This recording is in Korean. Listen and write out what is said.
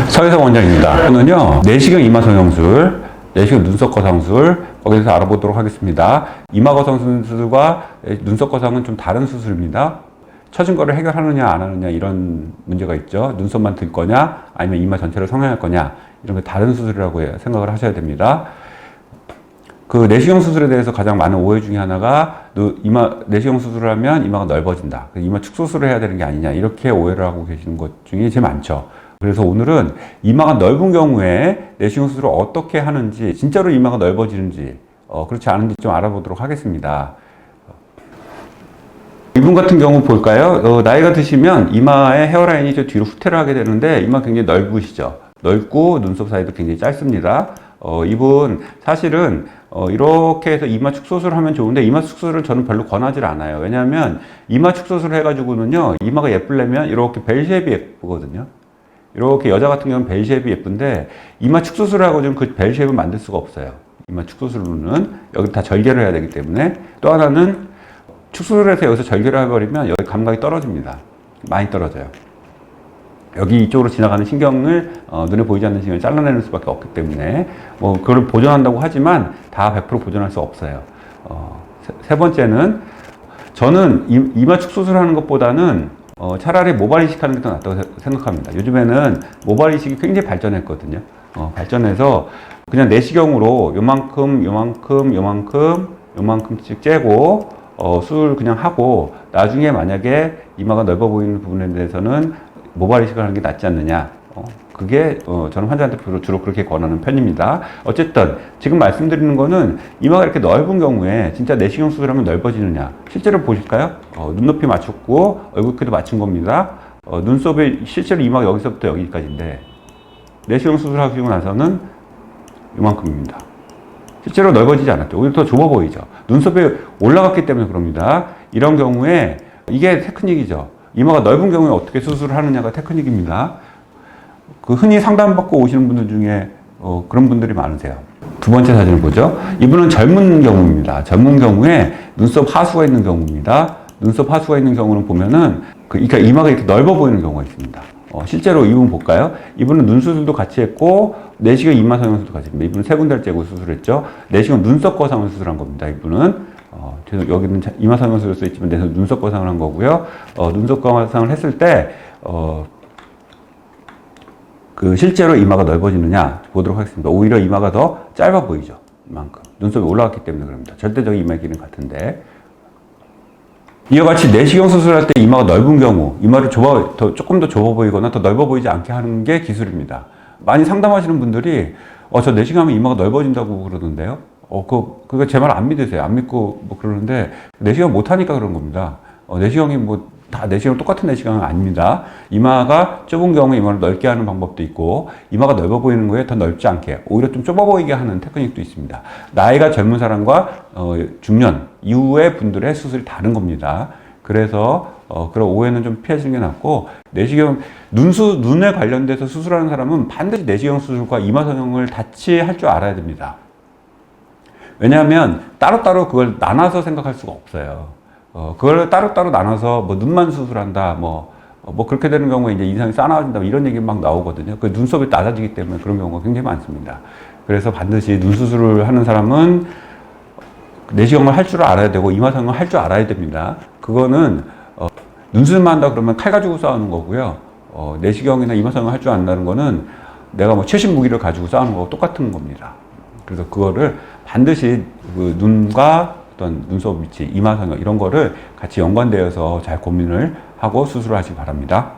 서혜성 원장입니다. 오늘은요, 내시경 이마 성형술, 내시경 눈썹 거상술, 거기에 대해서 알아보도록 하겠습니다. 이마 거상 수술과 눈썹 거상은 좀 다른 수술입니다. 처진 거를 해결하느냐 안 하느냐 이런 문제가 있죠. 눈썹만 들 거냐 아니면 이마 전체를 성형할 거냐, 이런 게 다른 수술이라고 생각을 하셔야 됩니다. 그 내시경 수술에 대해서 가장 많은 오해 중에 하나가 내시경 수술을 하면 이마가 넓어진다, 이마 축소술을 해야 되는 게 아니냐, 이렇게 오해를 하고 계시는 것 중에 제일 많죠. 그래서 오늘은 이마가 넓은 경우에 내시경 수술을 어떻게 하는지, 진짜로 이마가 넓어지는지 그렇지 않은지 좀 알아보도록 하겠습니다. 이분 같은 경우 볼까요? 나이가 드시면 이마의 헤어라인이 저 뒤로 후퇴를 하게 되는데 이마 굉장히 넓으시죠. 넓고 눈썹 사이도 굉장히 짧습니다. 이분 사실은 이렇게 해서 이마 축소술을 하면 좋은데, 이마 축소술을 저는 별로 권하지 않아요. 왜냐하면 이마 축소술을 해가지고는요, 이마가 예쁘려면 이렇게 벨 쉐입이 예쁘거든요. 이렇게 여자 같은 경우는 벨 쉐입이 예쁜데, 이마 축소술을 하고 좀 그 벨 쉐입을 만들 수가 없어요. 이마 축소술로는 여기 다 절개를 해야 되기 때문에. 또 하나는 축소술을 해서 여기서 절개를 해버리면 여기 감각이 떨어집니다. 많이 떨어져요. 여기 이쪽으로 지나가는 신경을 눈에 보이지 않는 신경을 잘라내는 수밖에 없기 때문에 그걸 보존한다고 하지만 다 100% 보존할 수 없어요. 세 번째는, 저는 이마 축소술 하는 것보다는 차라리 모발 이식하는 게 더 낫다고 생각합니다. 요즘에는 모발 이식이 굉장히 발전했거든요. 발전해서 그냥 내시경으로 요만큼씩 째고 수술 그냥 하고, 나중에 만약에 이마가 넓어 보이는 부분에 대해서는 모발 이식을 하는 게 낫지 않느냐. 그게 저는 환자한테 주로 그렇게 권하는 편입니다. 어쨌든 지금 말씀드리는 거는 이마가 이렇게 넓은 경우에 진짜 내시경 수술하면 넓어지느냐, 실제로 보실까요? 눈높이 맞췄고 얼굴 크기도 맞춘 겁니다. 눈썹이 실제로 이마가 여기서부터 여기까지인데 내시경 수술하시고 나서는 이만큼입니다. 실제로 넓어지지 않았죠. 오히려 더 좁아 보이죠. 눈썹이 올라갔기 때문에 그럽니다. 이런 경우에 이게 테크닉이죠. 이마가 넓은 경우에 어떻게 수술을 하느냐가 테크닉입니다. 흔히 상담받고 오시는 분들 중에 그런 분들이 많으세요. 두 번째 사진을 보죠. 이분은 젊은 경우입니다. 젊은 경우에 눈썹 하수가 있는 경우입니다. 눈썹 하수가 있는 경우는 보면은 그러니까 이마가 이렇게 넓어 보이는 경우가 있습니다. 실제로 이분 볼까요? 이분은 눈 수술도 같이 했고 내시경 이마 성형술도 같이 했습니다. 이분은 세 군데를 째고 수술했죠. 내시경 눈썹 거상을 수술한 겁니다. 이분은 여기는 이마 성형술로 써있지만 내서 눈썹 거상을 한 거고요. 눈썹 거상을 했을 때 실제로 이마가 넓어지느냐 보도록 하겠습니다. 오히려 이마가 더 짧아 보이죠. 이만큼. 눈썹이 올라갔기 때문에 그럽니다. 절대적인 이마의 길이는 같은데. 이와 같이 내시경 수술할 때 이마가 넓은 경우, 이마를 조금 더 좁아 보이거나 더 넓어 보이지 않게 하는 게 기술입니다. 많이 상담하시는 분들이 저 내시경하면 이마가 넓어진다고 그러던데요. 그거 제 말 안 믿으세요. 안 믿고 그러는데 내시경 못하니까 그런 겁니다. 내시경이 다 내시경 똑같은 내시경은 아닙니다. 이마가 좁은 경우에 이마를 넓게 하는 방법도 있고, 이마가 넓어 보이는 거에 더 넓지 않게 오히려 좀 좁아 보이게 하는 테크닉도 있습니다. 나이가 젊은 사람과 중년 이후의 분들의 수술이 다른 겁니다. 그래서 그런 오해는 좀 피하시는 게 낫고, 내시경 눈에 관련돼서 수술하는 사람은 반드시 내시경 수술과 이마 성형을 같이 할 줄 알아야 됩니다. 왜냐하면 따로따로 그걸 나눠서 생각할 수가 없어요. 그걸 따로따로 나눠서 눈만 수술한다, 그렇게 되는 경우에 이제 인상이 싸나워진다, 이런 얘기 막 나오거든요. 그 눈썹이 낮아지기 때문에 그런 경우가 굉장히 많습니다. 그래서 반드시 눈 수술을 하는 사람은 내시경을 할 줄 알아야 되고 이마 성형을 할 줄 알아야 됩니다. 그거는 눈수술만 한다 그러면 칼 가지고 싸우는 거고요. 내시경이나 이마 성형을 할 줄 안다는 거는 내가 최신 무기를 가지고 싸우는 거하고 똑같은 겁니다. 그래서 그거를 반드시 눈과 어떤 눈썹 위치, 이마 성형 이런 거를 같이 연관되어서 잘 고민을 하고 수술을 하시기 바랍니다.